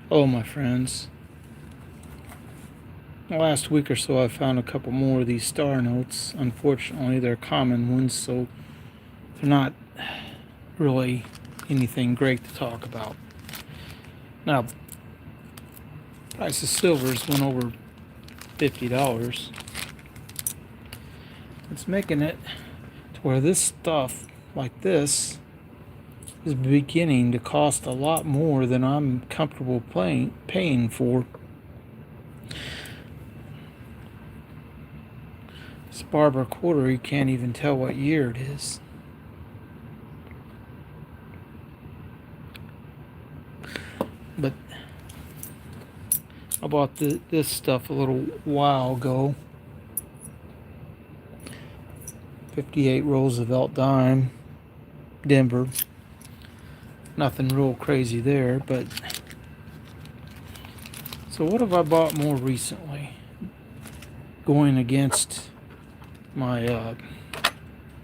Hello, my friends. In the last week or so, I found a couple more of these star notes. Unfortunately, they're common ones, so they're not really anything great to talk about. Now, price of silver's went over $50. It's making it to where this stuff, like this, is beginning to cost a lot more than I'm comfortable paying for. This Barber quarter, you can't even tell what year it is. But I bought this stuff a little while ago. 58 Roosevelt dime, Denver. Nothing real crazy there, but so what have I bought more recently? Going against my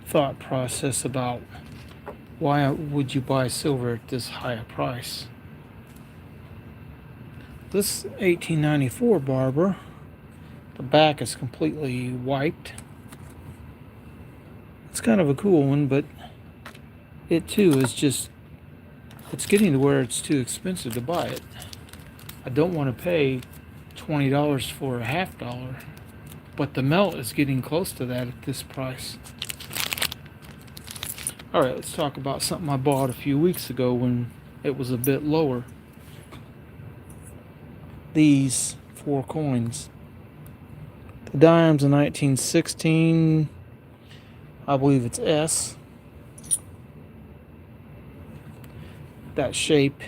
thought process about why would you buy silver at this high a price? This 1894 Barber, the back is completely wiped. It's kind of a cool one, but it too is just, it's getting to where it's too expensive to buy it. I don't want to pay $20 for a $50, but the melt is getting close to that at this price. Alright, let's talk about something I bought a few weeks ago when it was a bit lower. These 4 coins. The dime's a 1916, I believe it's S. That shape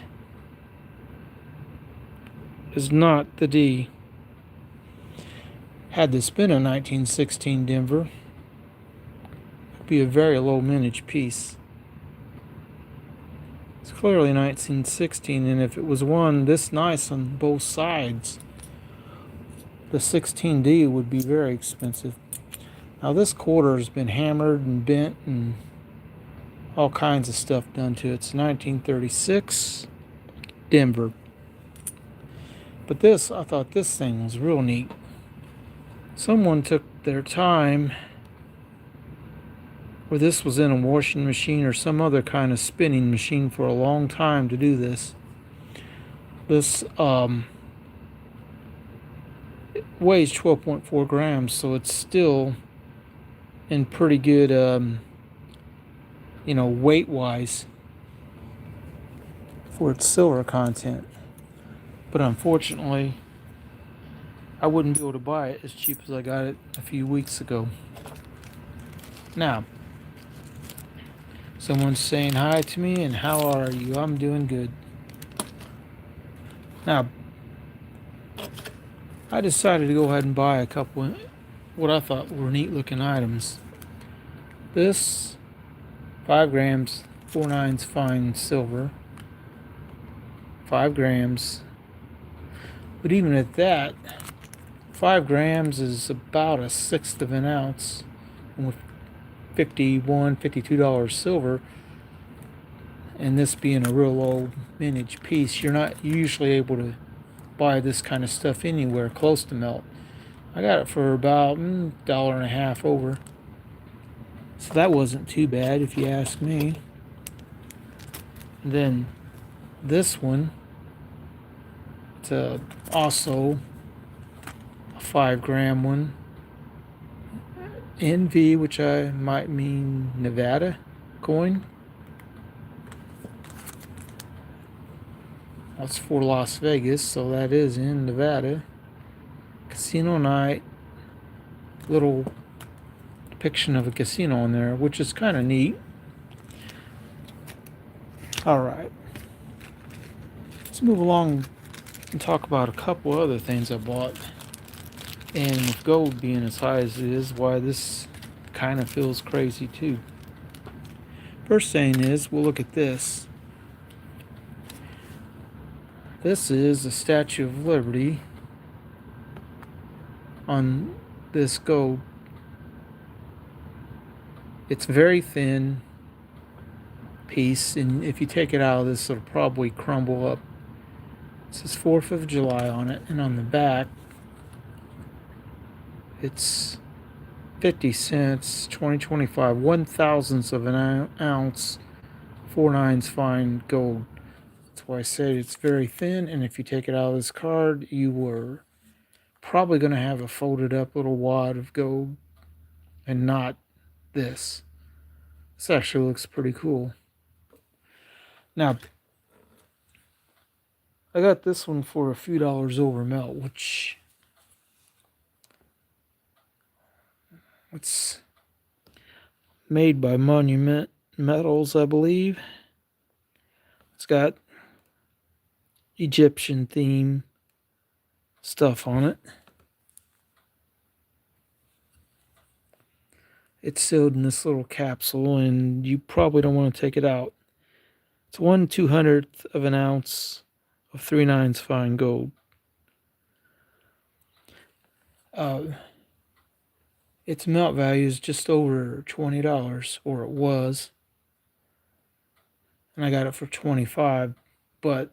is not the D. Had this been a 1916 Denver, it would be a very low mintage piece. It's clearly 1916, and if it was one this nice on both sides, the 16D would be very expensive. Now this quarter has been hammered and bent and all kinds of stuff done to it. It's 1936 Denver. But this, I thought this thing was real neat. Someone took their time, or this was in a washing machine or some other kind of spinning machine for a long time to do this. This weighs 12.4 grams, so it's still in pretty good, weight-wise for its silver content. But unfortunately, I wouldn't be able to buy it as cheap as I got it a few weeks ago. Now, someone's saying hi to me, and how are you? I'm doing good. Now, I decided to go ahead and buy a couple of what I thought were neat looking items. This 5 grams, 4/9 fine silver, 5 grams. But even at that, 5 grams is about a sixth of an ounce. And with $52 silver, and this being a real low mintage piece, you're not usually able to buy this kind of stuff anywhere close to melt. I got it for about $1.50 over. So that wasn't too bad if you ask me. And then this one, it's also a 5 gram one. NV, which I might mean Nevada coin. That's for Las Vegas, so that is in Nevada. Casino night. Little depiction of a casino in there, which is kind of neat. Alright. Let's move along and talk about a couple other things I bought. And with gold being as high as it is, why this kind of feels crazy too. First thing is, we'll look at this. This is the Statue of Liberty on this gold. It's very thin piece, and if you take it out of this, it'll probably crumble up. says 4th of July on it, and on the back it's 50 cents, 2025, 1/1000th of an ounce, 4/9 fine gold. That's why I said it's very thin, and if you take it out of this card, you were probably going to have a folded up little wad of gold and not this. This actually looks pretty cool. Now, I got this one for a few dollars over melt, which it's made by Monument Metals, I believe. It's got Egyptian theme stuff on it. It's sealed in this little capsule, and you probably don't want to take it out. It's 1/200th of an ounce of 3/9 fine gold. Its melt value is just over $20, or it was, and I got it for 25. But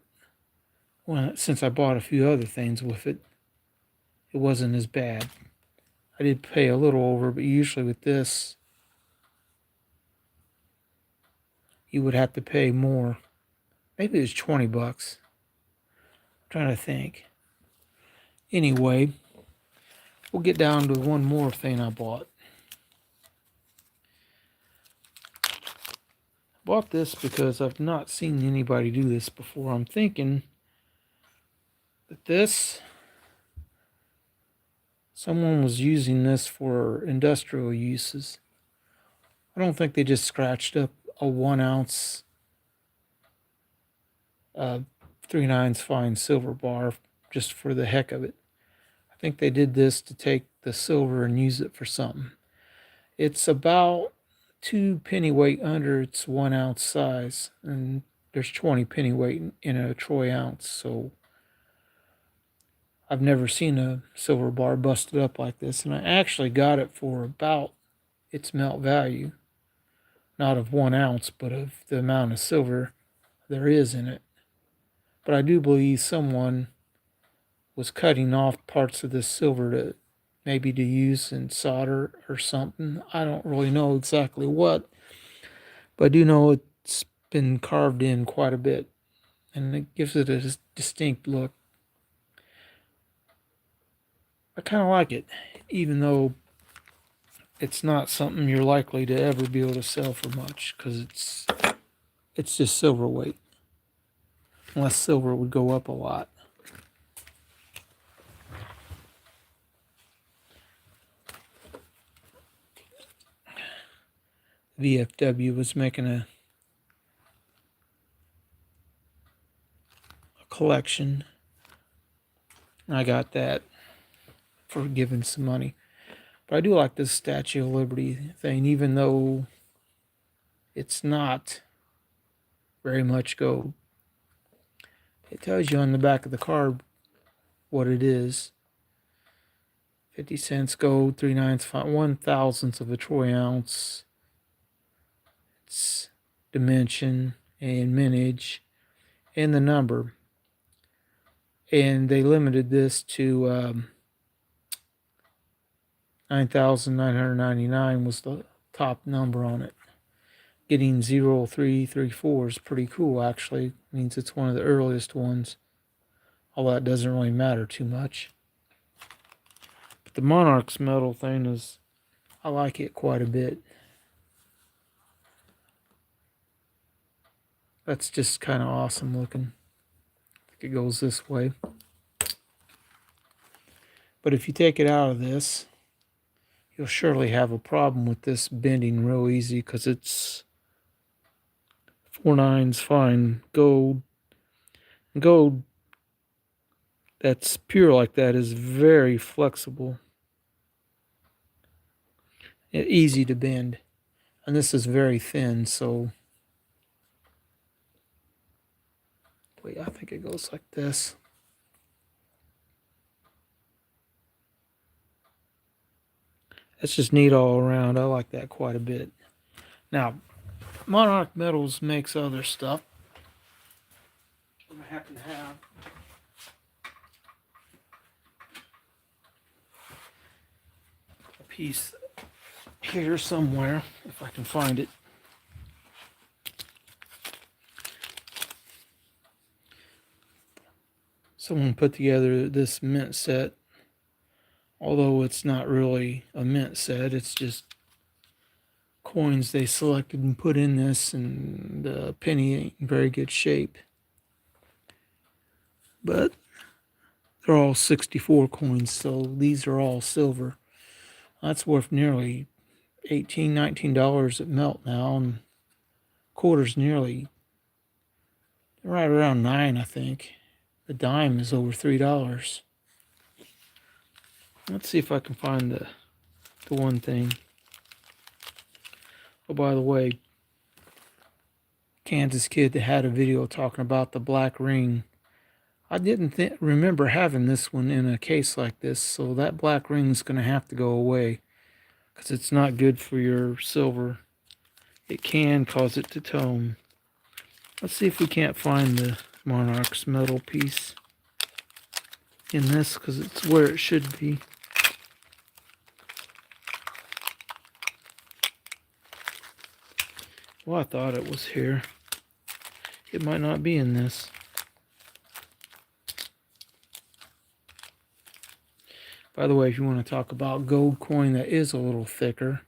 since I bought a few other things with it, it wasn't as bad. I did pay a little over, but usually with this, you would have to pay more. Maybe it was $20. I'm trying to think. Anyway, we'll get down to one more thing I bought. I bought this because I've not seen anybody do this before. I'm thinking that someone was using this for industrial uses. I don't think they just scratched up a 1 ounce 3/9 fine silver bar just for the heck of it. I think they did this to take the silver and use it for something. It's about 2 pennyweight under its 1 ounce size, and there's 20 pennyweight in a troy ounce, so I've never seen a silver bar busted up like this, and I actually got it for about its melt value, not of 1 ounce, but of the amount of silver there is in it. But I do believe someone was cutting off parts of this silver to maybe to use in solder or something. I don't really know exactly what, but I do know it's been carved in quite a bit, and it gives it a distinct look. I kind of like it, even though it's not something you're likely to ever be able to sell for much, because it's just silver weight, unless silver would go up a lot. VFW was making a collection. I got that for giving some money. But I do like this Statue of Liberty thing, even though it's not very much gold. It tells you on the back of the card what it is. 50 cents gold, 3/9 fine, 1/1000th of a troy ounce. Its dimension and mintage and the number. And they limited this to 9,999 was the top number on it. Getting 0334 is pretty cool, actually. It means it's one of the earliest ones. Although that doesn't really matter too much. But the Monarch's metal thing I like it quite a bit. That's just kind of awesome looking. I think it goes this way. But if you take it out of this, you'll surely have a problem with this bending real easy, because it's 4/9 fine gold. Gold that's pure like that is very flexible, easy to bend, and this is very thin. So wait, I think it goes like this. That's just neat all around. I like that quite a bit. Now, Monarch Metals makes other stuff. I happen to have piece here somewhere, if I can find it. Someone put together this mint set, although it's not really a mint set, it's just coins they selected and put in this, and the penny ain't in very good shape. But they're all 64 coins, so these are all silver. That's worth nearly $18, $19 at melt now, and quarters nearly right around 9, I think. The dime is over $3. Let's see if I can find the one thing. Oh, by the way, Kansas kid that had a video talking about the black ring. I didn't remember having this one in a case like this, so that black ring's going to have to go away because it's not good for your silver. It can cause it to tone. Let's see if we can't find the Monarch's metal piece in this, because it's where it should be. Well, I thought it was here. It might not be in this. By the way, if you want to talk about gold coin that is a little thicker,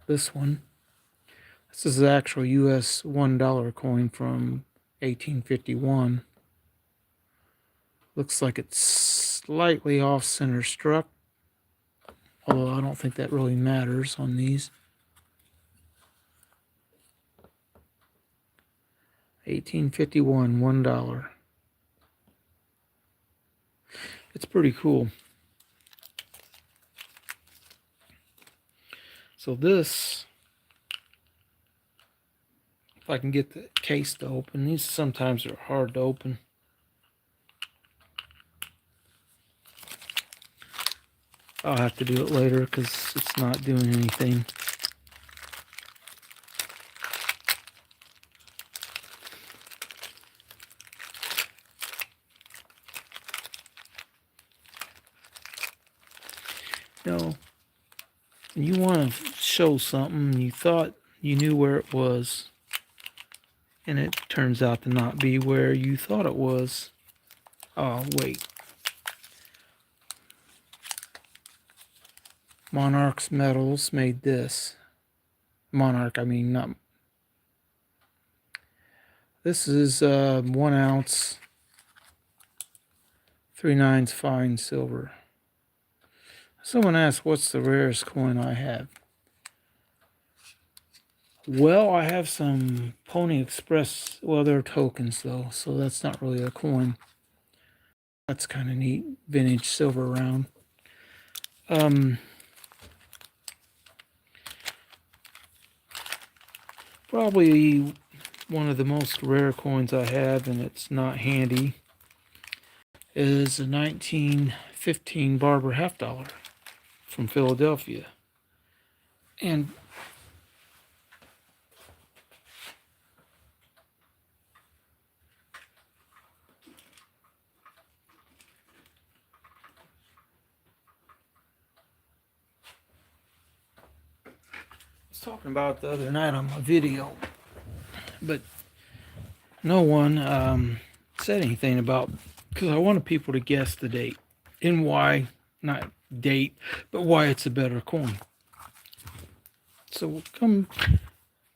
this one. This is the actual US $1 coin from 1851. Looks like it's slightly off center struck, although I don't think that really matters on these. 1851, $1. It's pretty cool. So this, if I can get the case to open, these sometimes are hard to open. I'll have to do it later because it's not doing anything. You know, when you want to show something, you thought you knew where it was, and it turns out to not be where you thought it was. Oh, wait. Monarch's Metals made this. Monarch, I mean, not. This is 1 ounce, 3/9 fine silver. Someone asked, what's the rarest coin I have? Well, I have some Pony Express. Well, they're tokens, though, so that's not really a coin. That's kind of neat. Vintage silver round. Probably one of the most rare coins I have, and it's not handy, is a 1915 Barber $half from Philadelphia. And I was talking about it the other night on my video, but no one said anything about, because I wanted people to guess the date and why, not date, but why it's a better coin. So we'll come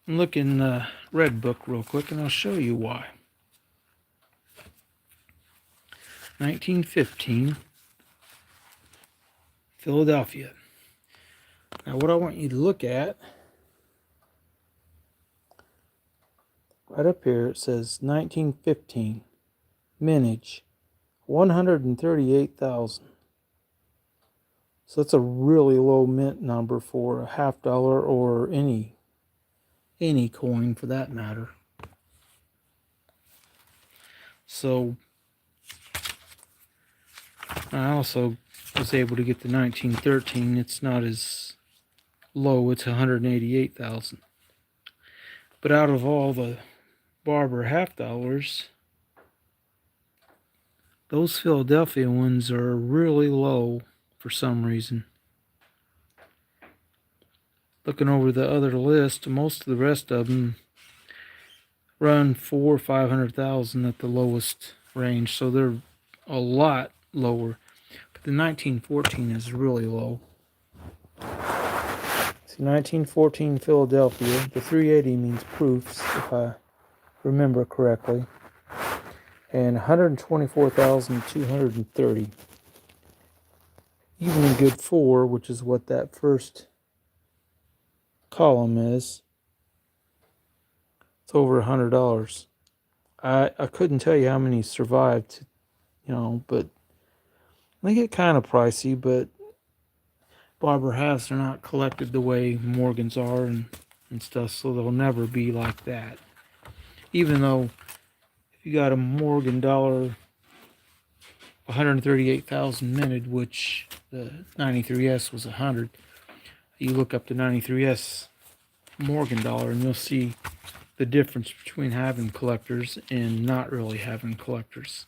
and look in the red book real quick and I'll show you why. 1915, Philadelphia. Now what I want you to look at, right up here it says 1915, mintage, 138,000. So that's a really low mint number for a $half or any coin for that matter. So I also was able to get the 1913. It's not as low, it's 188,000. But out of all the Barber $half, those Philadelphia ones are really low for some reason. looking over the other list, most of the rest of them run 400,000 or 500,000 at the lowest range, so they're a lot lower. But the 1914 is really low. See, 1914 Philadelphia. The 380 means proofs, if I remember correctly. And 124,230. Even in good 4, which is what that first column is, it's over $100. I couldn't tell you how many survived, but they get kind of pricey, but Barber halves are not collected the way Morgans are and stuff, so they'll never be like that. Even though if you got a Morgan dollar 138,000 minted, which the 93S was 100, you look up the 93S Morgan dollar and you'll see the difference between having collectors and not really having collectors.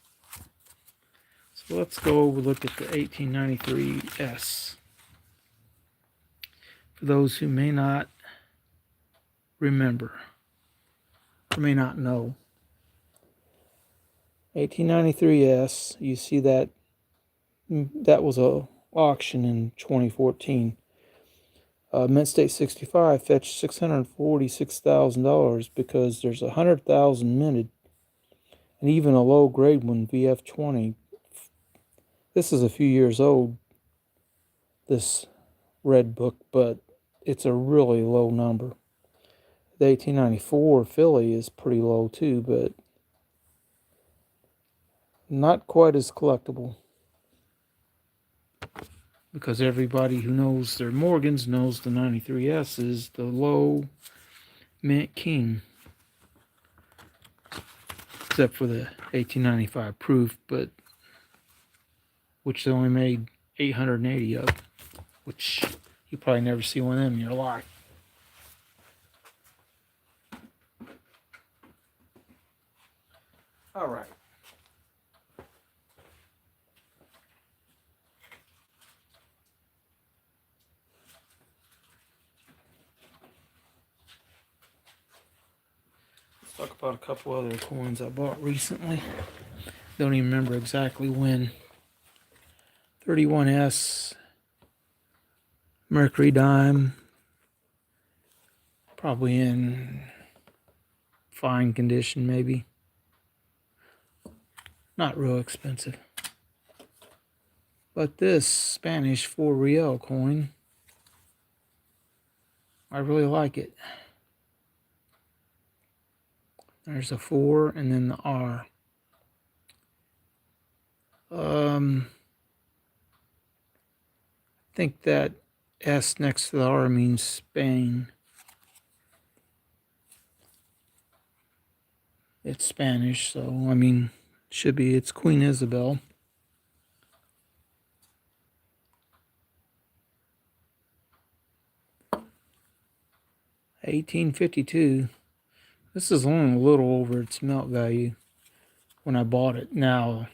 So let's go look at the 1893S. For those who may not remember or may not know, 1893S, you see that was a auction in 2014. Mint State 65 fetched $646,000 because there's 100,000 minted, and even a low grade one, VF20. This is a few years old, this red book, but it's a really low number. The 1894 Philly is pretty low too, but not quite as collectible, because everybody who knows their Morgans knows the 93S is the low mint king, except for the 1895 proof, but which they only made 880 of, which you probably never see one of them in your life. All right. Let's talk about a couple other coins I bought recently. Don't even remember exactly when. 31S Mercury dime, probably in fine condition, maybe. Not real expensive. But this Spanish 4 real coin, I really like it. There's a 4 and then the R. I think that S next to the R means Spain. It's Spanish, so I mean, should be. It's Queen Isabel. $18.52. This is only a little over its melt value when I bought it. Now,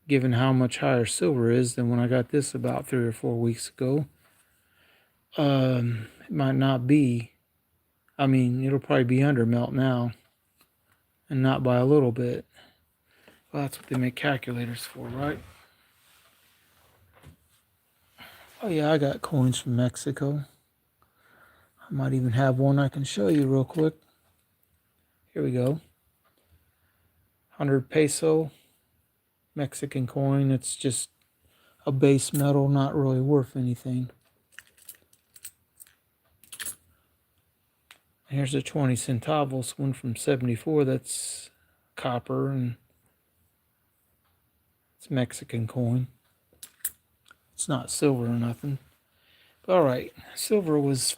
given how much higher silver is than when I got this about 3 or 4 weeks ago, it might not be. I mean, it'll probably be under melt now, and not by a little bit. Well, that's what they make calculators for, right? Oh yeah, I got coins from Mexico. I might even have one I can show you real quick. Here we go. 100 peso Mexican coin. It's just a base metal, not really worth anything. Here's a 20 centavos one from 74. That's copper, and it's Mexican coin. It's not silver or nothing. But all right, silver was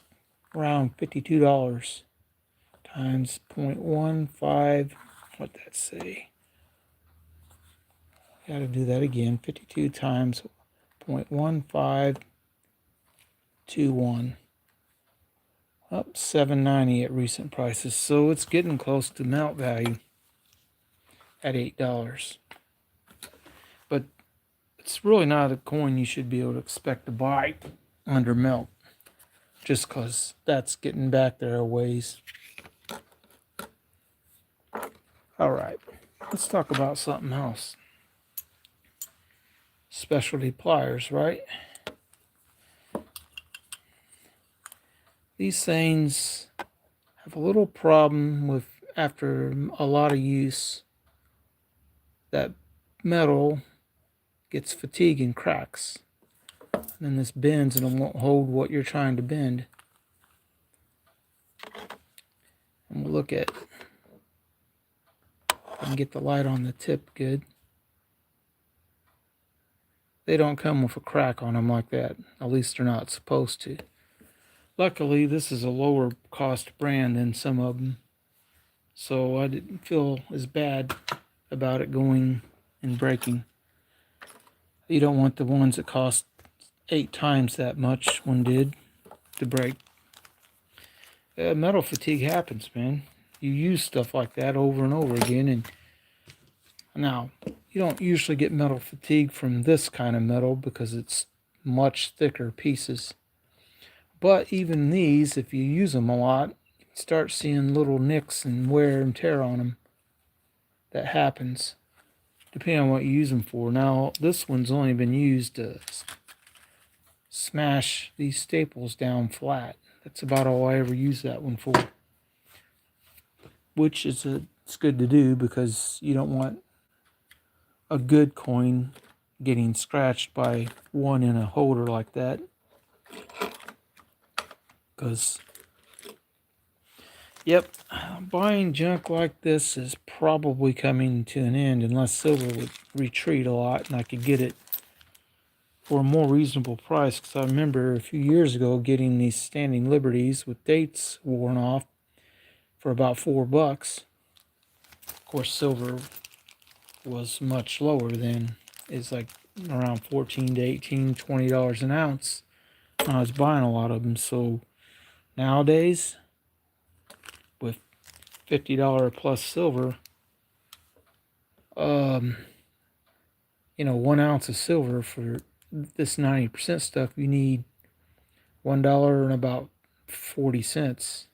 around $52 times 0.15. What'd that say? Got to do that again. 52 times 0.1521. Up $7.90 at recent prices, so it's getting close to melt value at $8. But it's really not a coin you should be able to expect to buy under melt. just because that's getting back there a ways. All right, let's talk about something else. Specialty pliers, right? These things have a little problem with, after a lot of use, that metal gets fatigue and cracks. And then this bends and it won't hold what you're trying to bend. And we'll look at, and get the light on the tip good. They don't come with a crack on them like that. At least they're not supposed to. Luckily, this is a lower cost brand than some of them, so I didn't feel as bad about it going and breaking. You don't want the ones that cost 8 times that much, one did, to break. Metal fatigue happens, man. You use stuff like that over and over again, and now you don't usually get metal fatigue from this kind of metal because it's much thicker pieces. But even these, if you use them a lot, you start seeing little nicks and wear and tear on them. That happens, depending on what you use them for. Now, this one's only been used to smash these staples down flat. That's about all I ever use that one for. Which is it's good to do because you don't want a good coin getting scratched by one in a holder like that. Because, yep, buying junk like this is probably coming to an end unless silver would retreat a lot and I could get it for a more reasonable price. Because I remember a few years ago getting these standing liberties with dates worn off for about $4. Of course, silver was much lower then. It's like around 14 to 18, $20 an ounce. I was buying a lot of them, so nowadays, with $50 plus silver, 1 ounce of silver for this 90% stuff, you need $1 and about 40 cents.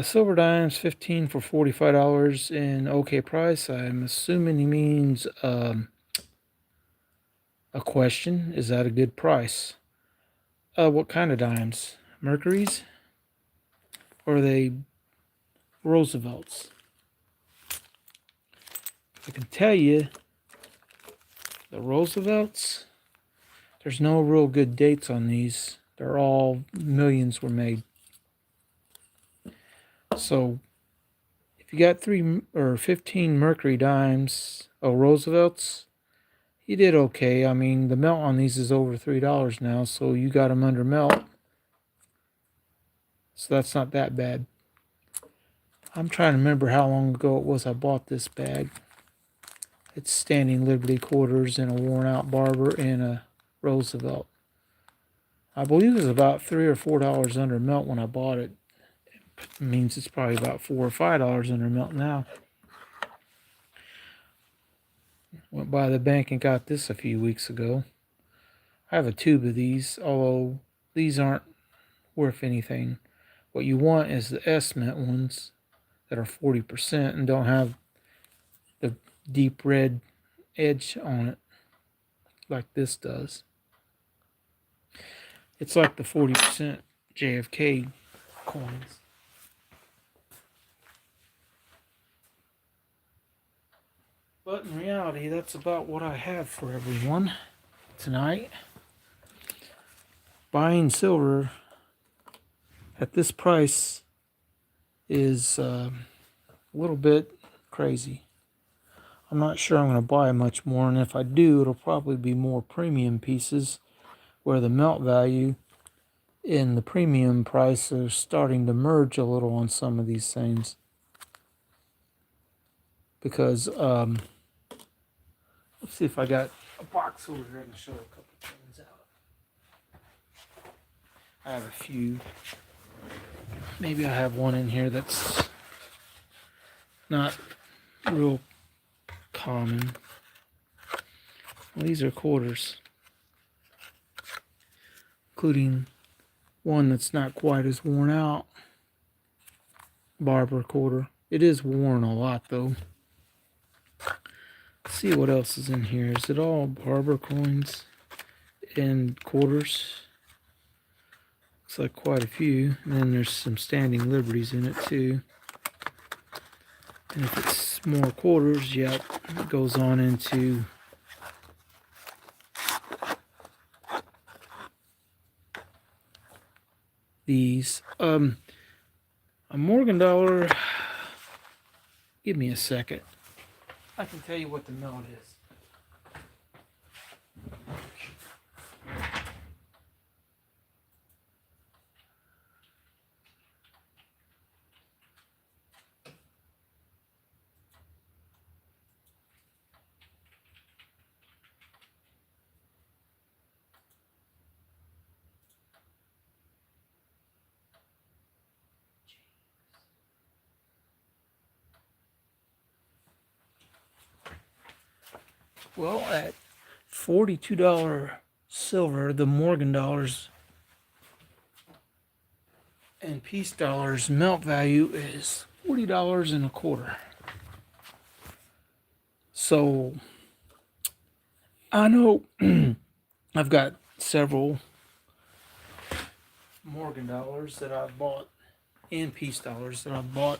Silver dimes, 15 for $45 in okay price. I'm assuming he means a question. Is that a good price? What kind of dimes? Mercury's? Or are they Roosevelt's? I can tell you, the Roosevelt's, there's no real good dates on these. They're all millions were made. So, if you got 3 or 15 Mercury dimes, Roosevelt's, you did okay. I mean, the melt on these is over $3 now, so you got them under melt. So that's not that bad. I'm trying to remember how long ago it was I bought this bag. It's standing Liberty quarters and a worn out Barber and a Roosevelt. I believe it was about $3 or $4 under melt when I bought it. It means it's probably about $4 or $5 under melt now. Went by the bank and got this a few weeks ago. I have a tube of these, although these aren't worth anything. What you want is the S-mint ones that are 40% and don't have the deep red edge on it like this does. It's like the 40% JFK coins. But in reality, that's about what I have for everyone tonight. Buying silver at this price is a little bit crazy. I'm not sure I'm going to buy much more, and if I do, it'll probably be more premium pieces where the melt value and the premium price are starting to merge a little on some of these things. Because, let's see if I got a box over here to show a couple things out. I have a few. Maybe I have one in here that's not real common. Well, these are quarters. including one that's not quite as worn out. Barber quarter. It is worn a lot though. Let's see what else is in here. Is it all Barber coins and quarters? Looks like quite a few. And then there's some standing liberties in it too. And if it's more quarters, yep, it goes on into these. A Morgan dollar, give me a second. I can tell you what the melt is. Well, at $42 silver, the Morgan dollars and peace dollars melt value is $40 and a quarter. So I know I've got several Morgan dollars that I've bought and peace dollars that I've bought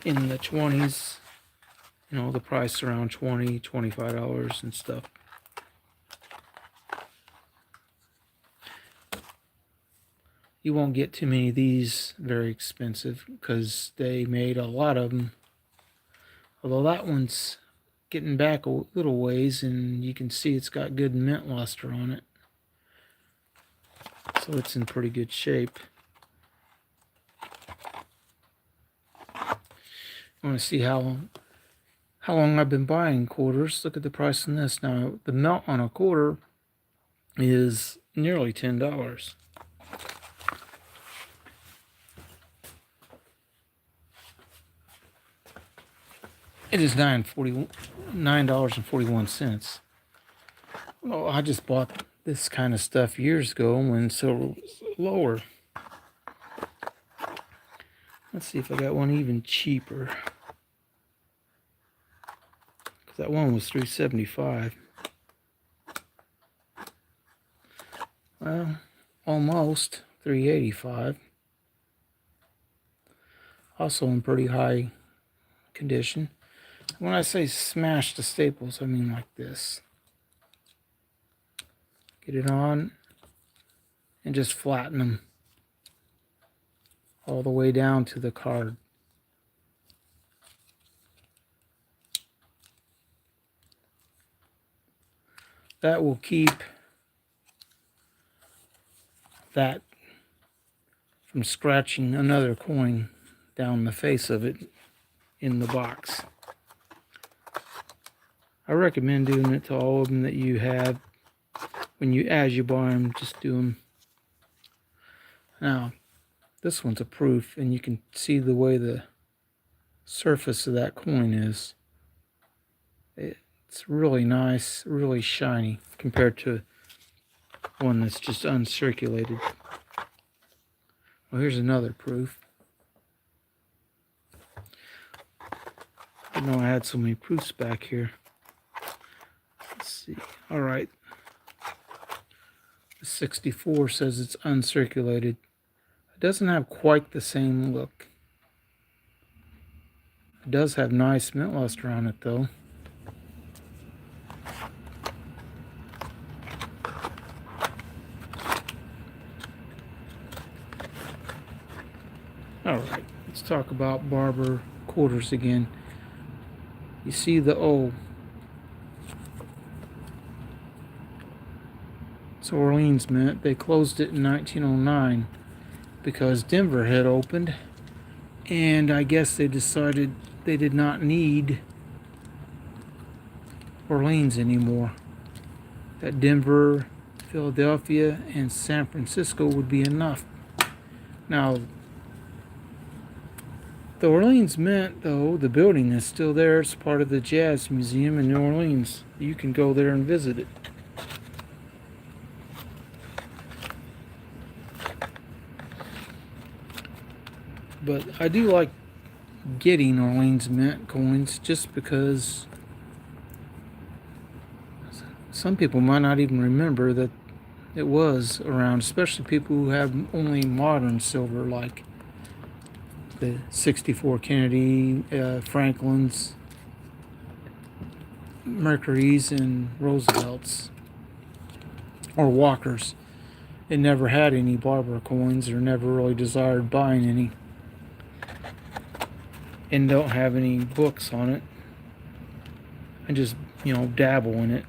in the 20s. You know, the price around $20, $25 and stuff. You won't get too many of these very expensive because they made a lot of them. Although that one's getting back a little ways and you can see it's got good mint luster on it. So it's in pretty good shape. I want to see how long I've been buying quarters. Look at the price on this. Now, the melt on a quarter is nearly $10. It is $9.41. Well, I just bought this kind of stuff years ago when silver was lower. Let's see if I got one even cheaper. That one was $3.75. Well, almost $3.85. Also in pretty high condition. When I say smash the staples, I mean like this. Get it on and just flatten them all the way down to the card. That will keep that from scratching another coin down the face of it in the box. I recommend doing it to all of them that you have. As you buy them, just do them. Now, this one's a proof, and you can see the way the surface of that coin is. It's really nice, really shiny compared to one that's just uncirculated. Well, here's another proof. I didn't know I had so many proofs back here. Let's see. All right. The 64 says it's uncirculated. It doesn't have quite the same look. It does have nice mint luster on it, though. All right, let's talk about Barber quarters again. You see the O. It's Orleans Mint. They closed it in 1909 because Denver had opened, and I guess they decided they did not need Orleans anymore. That Denver, Philadelphia, and San Francisco would be enough. Now, the Orleans Mint, though, the building is still there. It's part of the Jazz Museum in New Orleans. You can go there and visit it. But I do like getting Orleans Mint coins just because some people might not even remember that it was around, especially people who have only modern silver, like the 64 Kennedy, Franklin's, Mercury's, and Roosevelt's, or Walker's. It never had any Barber coins, or never really desired buying any, and don't have any books on it. I just, dabble in it.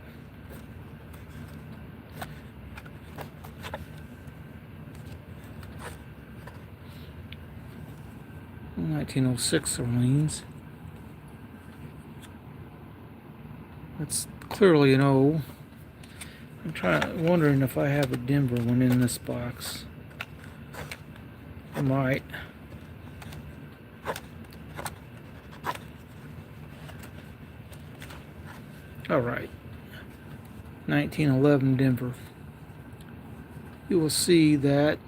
$1906 Orleans. That's clearly an O. I'm wondering if I have a Denver one in this box. I might. All right. 1911 Denver. You will see that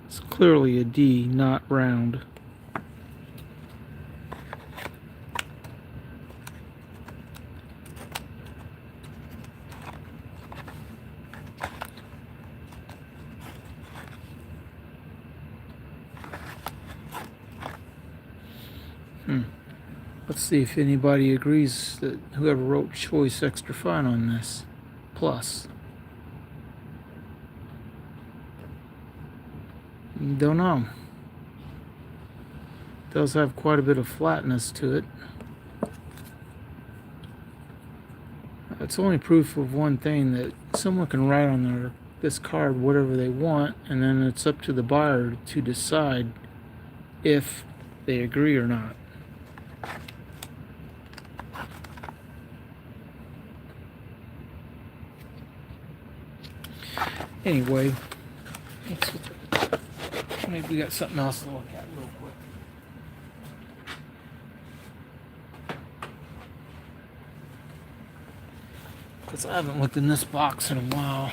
it's clearly a D, not round. Let's see if anybody agrees that whoever wrote choice extra fine on this. Plus. Don't know. It does have quite a bit of flatness to it. It's only proof of one thing, that someone can write on this card whatever they want, and then it's up to the buyer to decide if they agree or not. Anyway, maybe we got something else to look at real quick. Because I haven't looked in this box in a while.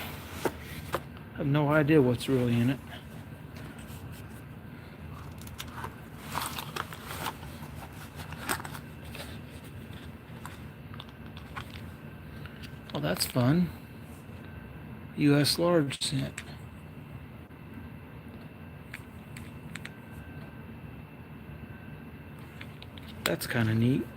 I have no idea what's really in it. Well, that's fun. U.S. large cent. That's kind of neat.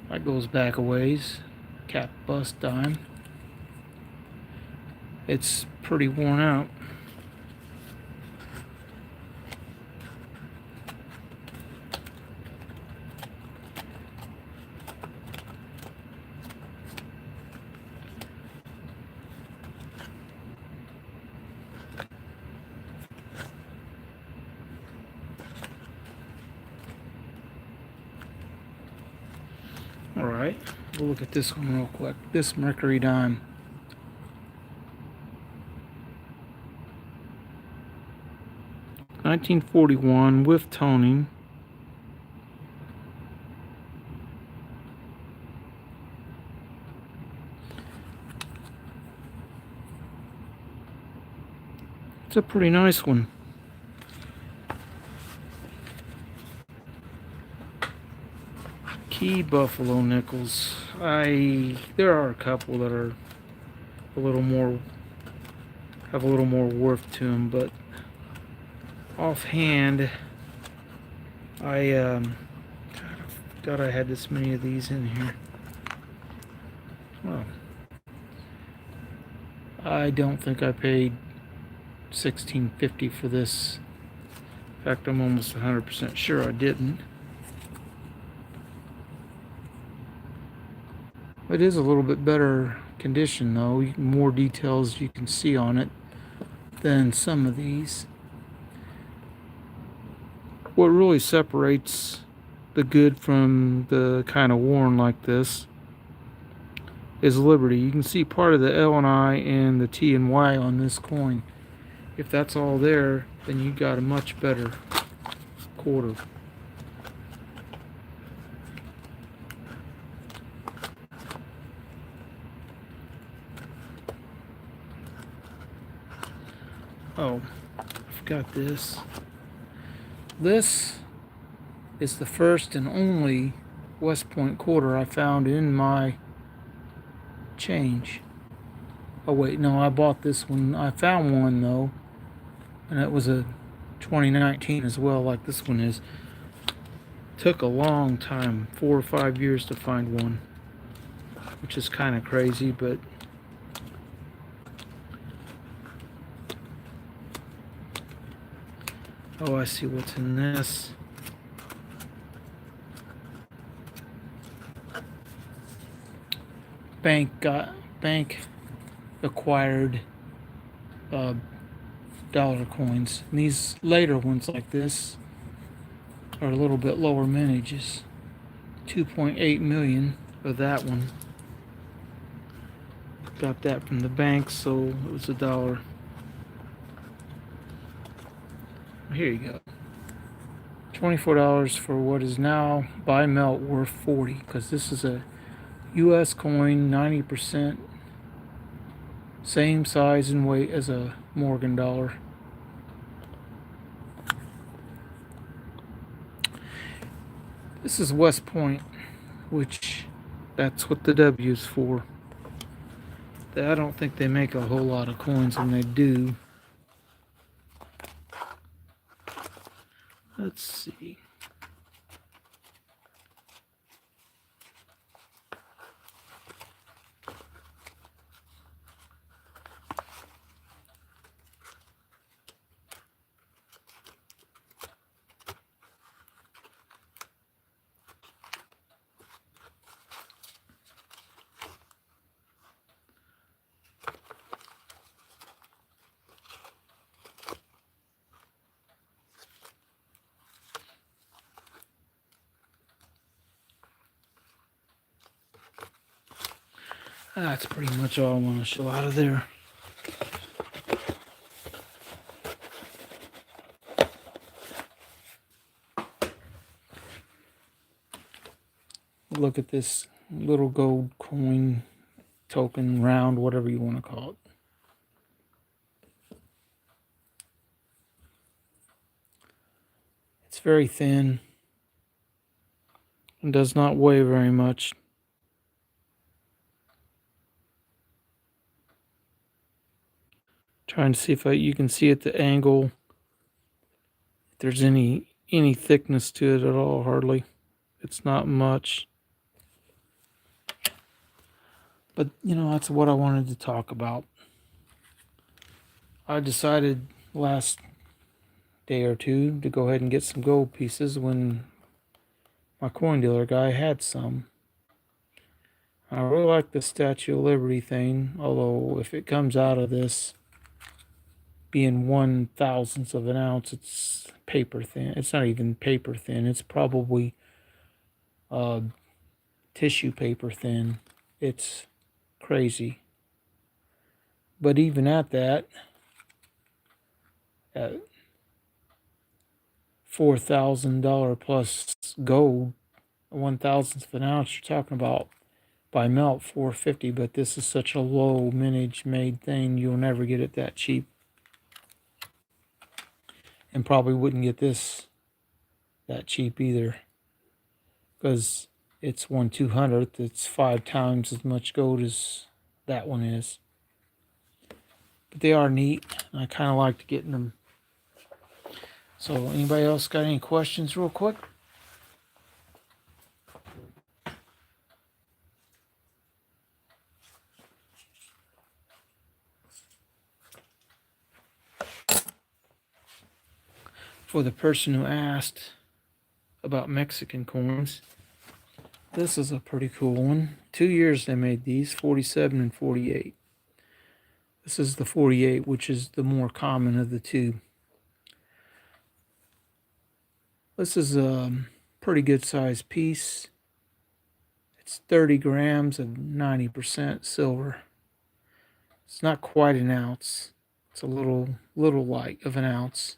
That goes back a ways. Cap bust dime. It's pretty worn out. Alright, we'll look at this one real quick. This Mercury dime. $1941 with toning. It's a pretty nice one. Key Buffalo nickels. There are a couple that are have a little more worth to them, but offhand, I forgot I had this many of these in here. Well, I don't think I paid $16.50 for this. In fact, I'm almost 100% sure I didn't. It is a little bit better condition though. More details you can see on it than some of these. What really separates the good from the kind of worn like this is Liberty. You can see part of the L and I and the T and Y on this coin. If that's all there, then you got a much better quarter. Oh, I forgot this. This is the first and only West Point quarter I found in my change. Oh wait, no, I bought this one. I found one though, and it was a 2019 as well, like this one is. Took a long time, 4 or 5 years to find one, which is kind of crazy, but oh, I see what's in this. Bank acquired dollar coins. And these later ones like this are a little bit lower mintages. 2.8 million of that one. Got that from the bank, so it was $1. Here you go. $24 for what is now by melt worth 40, because this is a U.S. coin, 90%, same size and weight as a Morgan dollar. This is West Point, which that's what the W's for. I don't think they make a whole lot of coins, when they do. Let's see. That's pretty much all I want to show out of there. Look at this little gold coin, token, round, whatever you want to call it. It's very thin and does not weigh very much. Trying to see if you can see at the angle if there's any thickness to it at all. Hardly. It's not much. But that's what I wanted to talk about. I decided last day or two to go ahead and get some gold pieces when my coin dealer guy had some. I really like the Statue of Liberty thing, although if it comes out of this being 1/1000th of an ounce, it's paper thin. It's not even paper thin. It's probably tissue paper thin. It's crazy. But even at that, at $4,000 plus gold, 1/1000th of an ounce, you're talking about by melt $450. But this is such a low mintage made thing, you'll never get it that cheap. And probably wouldn't get this that cheap either, because it's 1/200th. It's 5 times as much gold as that one is. But they are neat. I kind of liked getting them. So anybody else got any questions real quick? For the person who asked about Mexican coins, this is a pretty cool one. 2 years they made these, 47 and 48. This is the 48, which is the more common of the two. This is a pretty good sized piece. It's 30 grams of 90% silver. It's not quite an ounce. It's a little light of an ounce.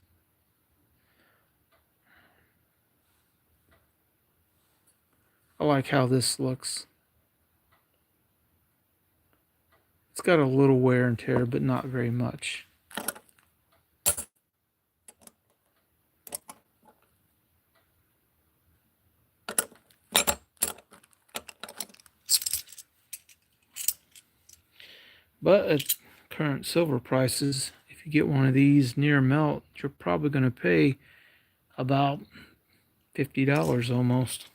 I like how this looks. It's got a little wear and tear, but not very much. But at current silver prices, if you get one of these near melt, you're probably going to pay about $50 almost.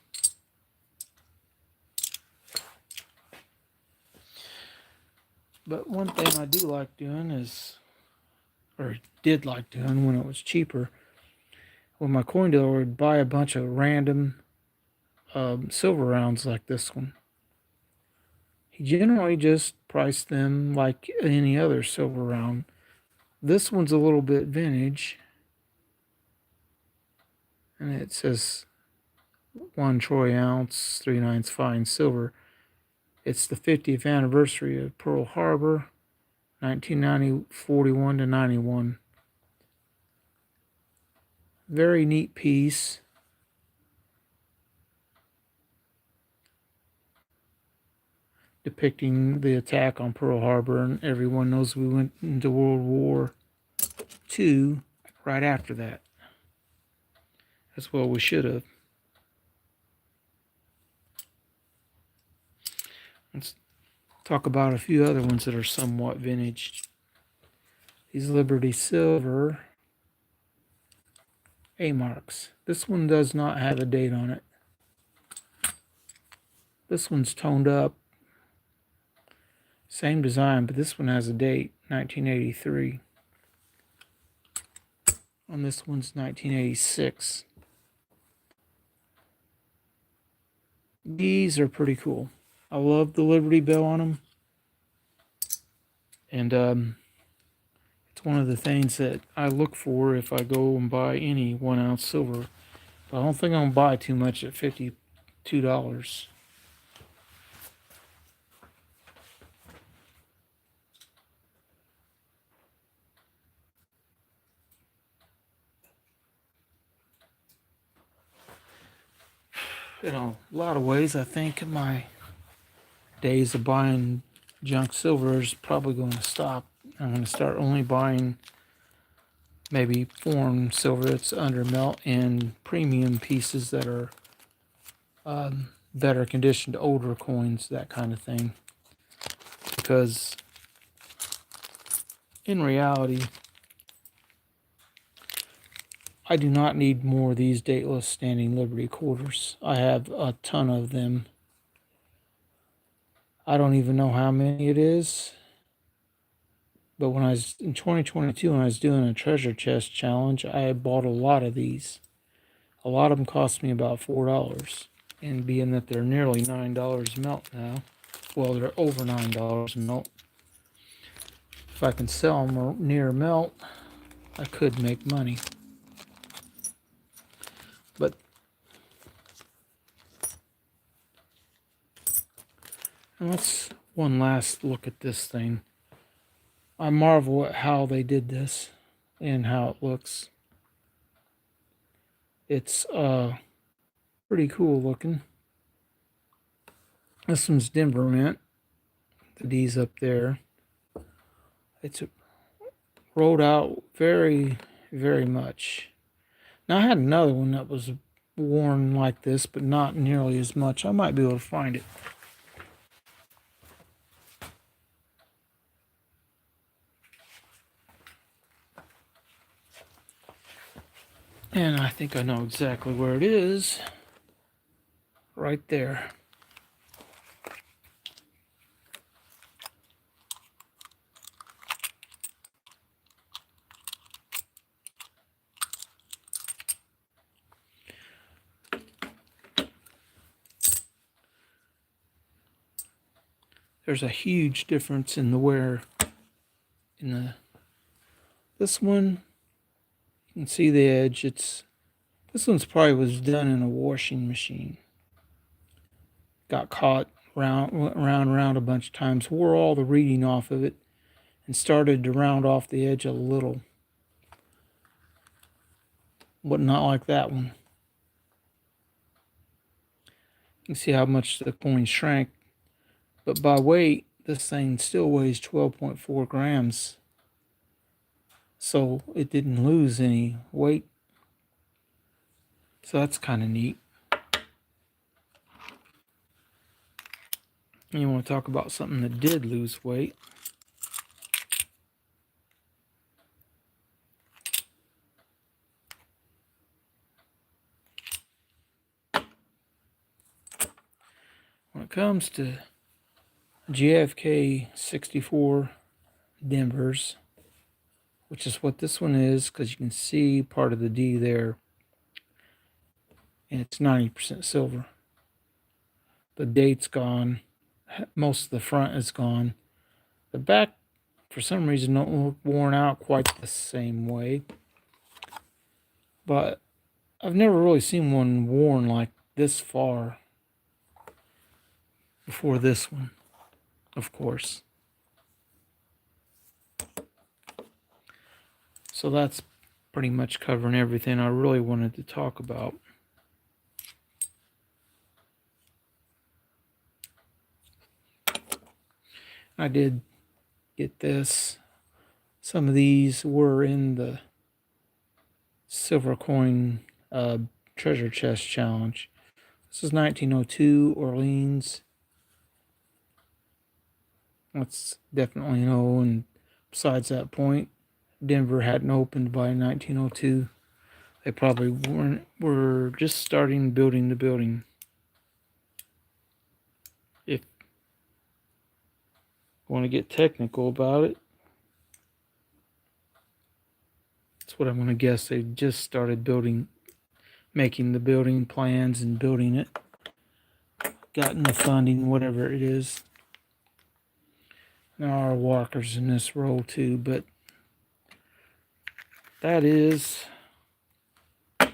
But one thing I do like doing is, or did like doing when it was cheaper, when my coin dealer would buy a bunch of random silver rounds like this one. He generally just priced them like any other silver round. This one's a little bit vintage, and it says 1 troy ounce, 3/9 fine silver. It's the 50th anniversary of Pearl Harbor, 1941 to 91. Very neat piece. Depicting the attack on Pearl Harbor, and everyone knows we went into World War II right after that. As well we should have. Let's talk about a few other ones that are somewhat vintage. These Liberty Silver A-marks. This one does not have a date on it. This one's toned up. Same design, but this one has a date, 1983. On this one's 1986. These are pretty cool. I love the Liberty Bell on them. And it's one of the things that I look for if I go and buy any 1 ounce silver. But I don't think I'm going to buy too much at $52. In a lot of ways, I think my days of buying junk silver is probably going to stop. I'm going to start only buying maybe foreign silver that's under melt and premium pieces that are better conditioned, older coins, that kind of thing. Because in reality, I do not need more of these dateless standing Liberty quarters. I have a ton of them. I don't even know how many it is. But when I was in 2022, when I was doing a treasure chest challenge, I bought a lot of these. A lot of them cost me about $4. And being that they're nearly $9 melt now, well, they're over $9 melt. If I can sell them near melt, I could make money. But let's one last look at this thing. I marvel at how they did this and how it looks. It's pretty cool looking. This one's Denver Mint. The D's up there. It's rolled out very, very much. Now I had another one that was worn like this, but not nearly as much. I might be able to find it. And I think I know exactly where it is. Right there. There's a huge difference in the wear. This one, you can see the edge. This one's probably was done in a washing machine. Got caught round a bunch of times. Wore all the reading off of it, and started to round off the edge a little. But not like that one. You see how much the coin shrank. But by weight, this thing still weighs 12.4 grams. So it didn't lose any weight. So that's kind of neat. And you want to talk about something that did lose weight. When it comes to JFK 64 Denvers, which is what this one is, because you can see part of the D there, and it's 90% silver. The date's gone. Most of the front is gone. The back, for some reason, don't look worn out quite the same way. But I've never really seen one worn like this far before this one, of course. So that's pretty much covering everything I really wanted to talk about. I did get this. Some of these were in the silver coin treasure chest challenge. This is 1902 Orleans. That's definitely no. And besides that point, Denver hadn't opened by 1902. They probably were just starting building the building. If you want to get technical about it, that's what I'm going to guess. They just started making the building plans and building it. Gotten the funding, whatever it is. There are walkers in this row too, but that is the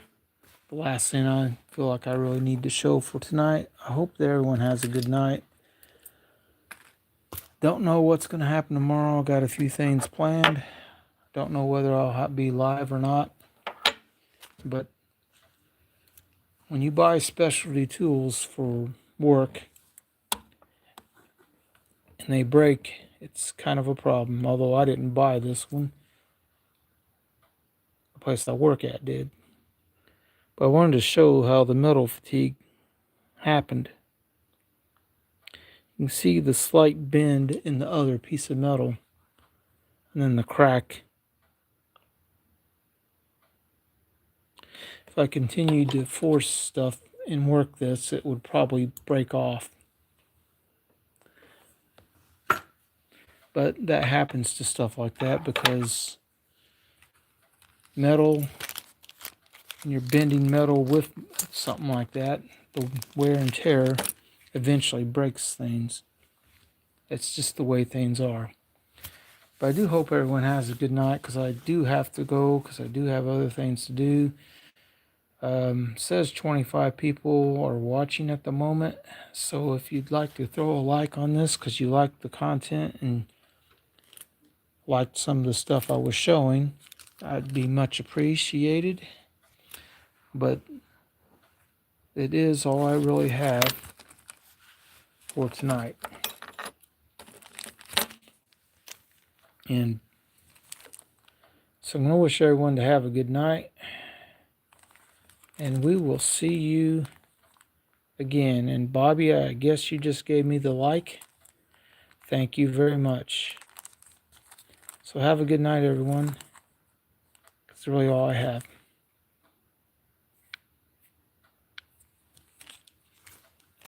last thing I feel like I really need to show for tonight. I hope that everyone has a good night. Don't know what's going to happen tomorrow. Got a few things planned. Don't know whether I'll be live or not. But when you buy specialty tools for work and they break, it's kind of a problem. Although I didn't buy this one. The place I work at did. But I wanted to show how the metal fatigue happened. You can see the slight bend in the other piece of metal, and then the crack. If I continued to force stuff and work this, it would probably break off. But that happens to stuff like that because metal, when you're bending metal with something like that, the wear and tear eventually breaks things. It's just the way things are. But I do hope everyone has a good night, because I do have to go, because I do have other things to do. Says 25 people are watching at the moment. So if you'd like to throw a like on this because you like the content and liked some of the stuff I was showing, I'd be much appreciated. But it is all I really have for tonight. And so I'm going to wish everyone to have a good night. And we will see you again. And Bobby, I guess you just gave me the like. Thank you very much. So have a good night, everyone. That's really all I have.